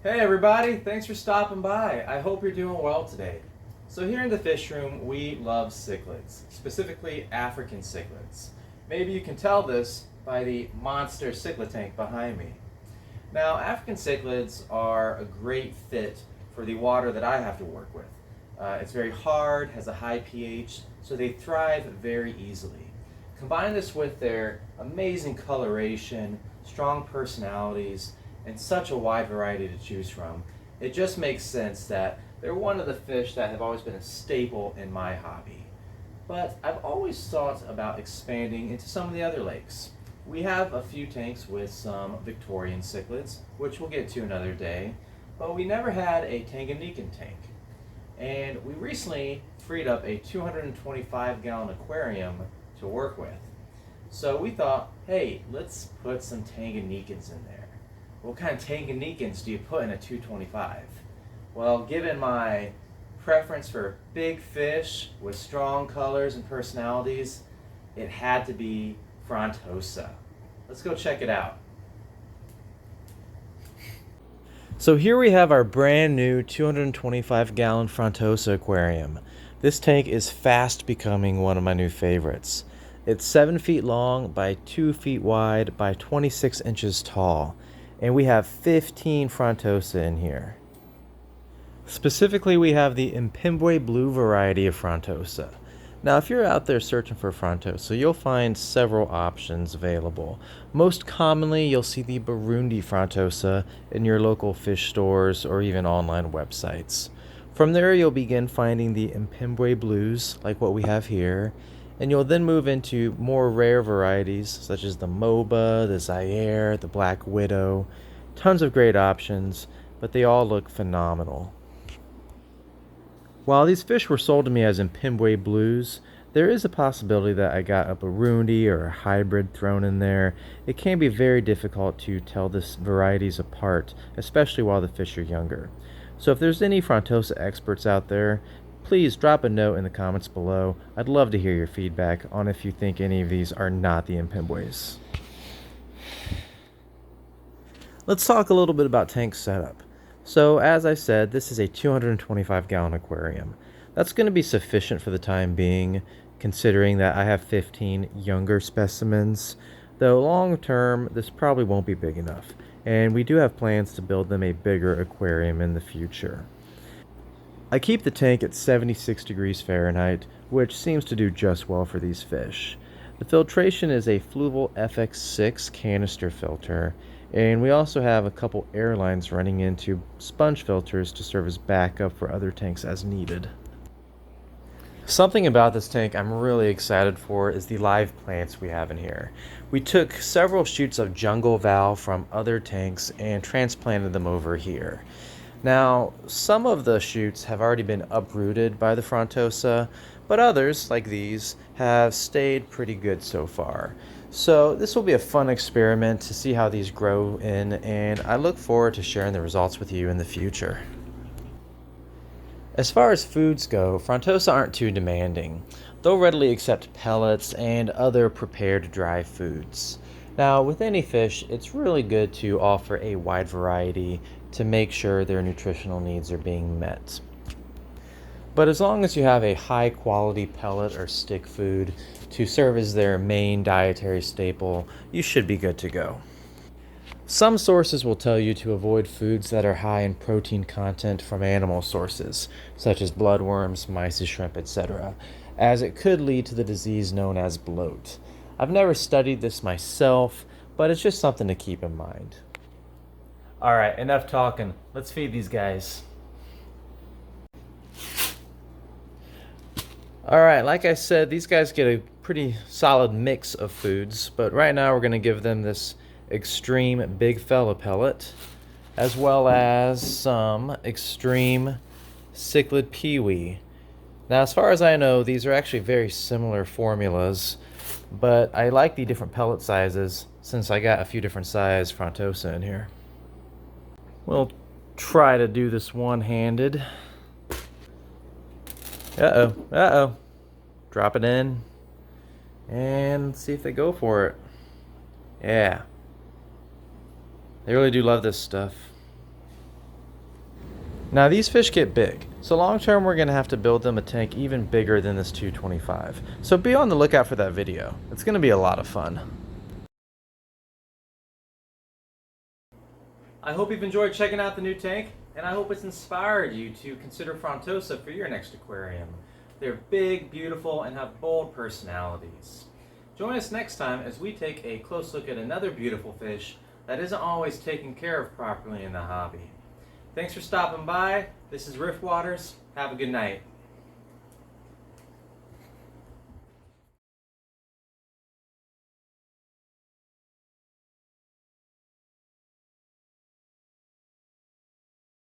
Hey everybody, thanks for stopping by. I hope you're doing well today. So here in the fish room, we love cichlids, specifically African cichlids. Maybe you can tell this by the monster cichlid tank behind me. Now, African cichlids are a great fit for the water that I have to work with. It's very hard, has a high pH, so they thrive very easily. Combine this with their amazing coloration, strong personalities, and such a wide variety to choose from, it just makes sense that they're one of the fish that have always been a staple in my hobby. But I've always thought about expanding into some of the other lakes. We have a few tanks with some Victorian cichlids, which we'll get to another day, but we never had a Tanganyikan tank. And we recently freed up a 225-gallon aquarium to work with. So we thought, hey, let's put some Tanganyikans in there. What kind of Tanganyikans do you put in a 225? Well, given my preference for big fish with strong colors and personalities, it had to be Frontosa. Let's go check it out. So here we have our brand new 225-gallon Frontosa aquarium. This tank is fast becoming one of my new favorites. It's 7 feet long by 2 feet wide by 26 inches tall, and we have 15 Frontosa in here. Specifically, we have the Mpimbwe blue variety of Frontosa. Now, if you're out there searching for Frontosa, you'll find several options available. Most commonly, you'll see the Burundi Frontosa in your local fish stores or even online websites. From there, you'll begin finding the Mpimbwe blues, like what we have here, and you'll then move into more rare varieties, such as the Moba, the Zaire, the Black Widow. Tons of great options, but they all look phenomenal. While these fish were sold to me as Mpimbwe blues, there is a possibility that I got a Burundi or a hybrid thrown in there. It can be very difficult to tell the varieties apart, especially while the fish are younger. So if there's any Frontosa experts out there, please drop a note in the comments below. I'd love to hear your feedback on if you think any of these are not the Mpimbwes. Let's talk a little bit about tank setup. So as I said, this is a 225-gallon aquarium. That's going to be sufficient for the time being, considering that I have 15 younger specimens, though long term this probably won't be big enough, and we do have plans to build them a bigger aquarium in the future. I keep the tank at 76 degrees Fahrenheit, which seems to do just well for these fish. The filtration is a Fluval FX6 canister filter, and we also have a couple air lines running into sponge filters to serve as backup for other tanks as needed. Something about this tank I'm really excited for is the live plants we have in here. We took several shoots of jungle val from other tanks and transplanted them over here. Now, some of the shoots have already been uprooted by the Frontosa, but others, like these, have stayed pretty good so far. So this will be a fun experiment to see how these grow in, and I look forward to sharing the results with you in the future. As far as foods go, Frontosa aren't too demanding. They'll readily accept pellets and other prepared dry foods. Now, with any fish, it's really good to offer a wide variety to make sure their nutritional needs are being met. But as long as you have a high quality pellet or stick food to serve as their main dietary staple, you should be good to go. Some sources will tell you to avoid foods that are high in protein content from animal sources, such as bloodworms, mice, shrimp, etc., as it could lead to the disease known as bloat. I've never studied this myself, but it's just something to keep in mind. Alright, enough talking. Let's feed these guys. Alright, like I said, these guys get a pretty solid mix of foods, but right now we're going to give them this extreme big fella pellet, as well as some extreme cichlid peewee. Now, as far as I know, these are actually very similar formulas, but I like the different pellet sizes since I got a few different size Frontosa in here. We'll try to do this one-handed. Uh-oh. Drop it in and see if they go for it. Yeah. They really do love this stuff. Now these fish get big, so long term we're going to have to build them a tank even bigger than this 225. So be on the lookout for that video. It's going to be a lot of fun. I hope you've enjoyed checking out the new tank, and I hope it's inspired you to consider Frontosa for your next aquarium. They're big, beautiful, and have bold personalities. Join us next time as we take a close look at another beautiful fish that isn't always taken care of properly in the hobby. Thanks for stopping by. This is Riff Waters. Have a good night.